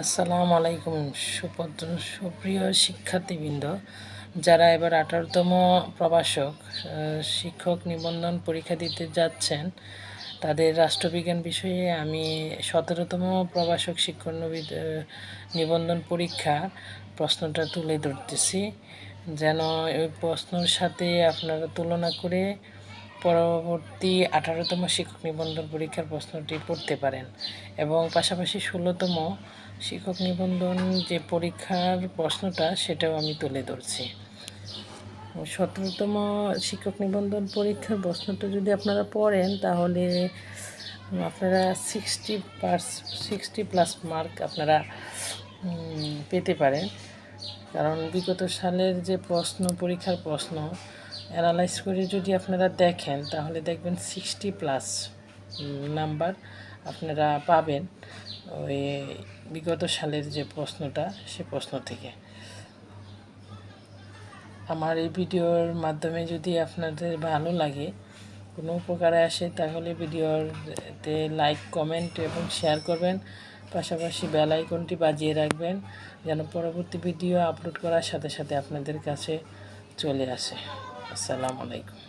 আসসালামু আলাইকুম সুপ্রিয় শিক্ষার্থীবৃন্দ, যারা এবার 18তম প্রভাষক শিক্ষক নিবন্ধন পরীক্ষা দিতে যাচ্ছেন, তাদের রাষ্ট্রবিজ্ঞান বিষয়ে আমি 17তম প্রভাষক শিক্ষক নিবন্ধন পরীক্ষা প্রশ্নটা তুলে ধরতেছি, যেন ওই প্রশ্নের সাথে আপনারা তুলনা করে পরবর্তী 18তম শিক্ষক নিবন্ধন পরীক্ষার প্রশ্নটি পড়তে পারেন। এবং পাশাপাশি 16তম শিক্ষক নিবন্ধন যে পরীক্ষার প্রশ্নটা সেটাও আমি তুলে ধরছি। 17তম শিক্ষক নিবন্ধন পরীক্ষার প্রশ্নটা যদি আপনারা পড়েন, তাহলে আপনারা 60+ মার্ক আপনারা পেতে পারেন। কারণ বিগত সালের যে পরীক্ষার প্রশ্ন অ্যানালাইজ করে যদি আপনারা দেখেন, তাহলে দেখবেন 60+ নাম্বার আপনারা পাবেন ওই বিগত সালের যে প্রশ্নটা, সে প্রশ্ন থেকে। আমার এই ভিডিওর মাধ্যমে যদি আপনাদের ভালো লাগে, কোনো উপকারে আসে, তাহলে ভিডিওতে লাইক, কমেন্ট এবং শেয়ার করবেন। পাশাপাশি বেল আইকনটি বাজিয়ে রাখবেন, যেন পরবর্তী ভিডিও আপলোড করার সাথে সাথে আপনাদের কাছে চলে আসে। আসসালামু আলাইকুম।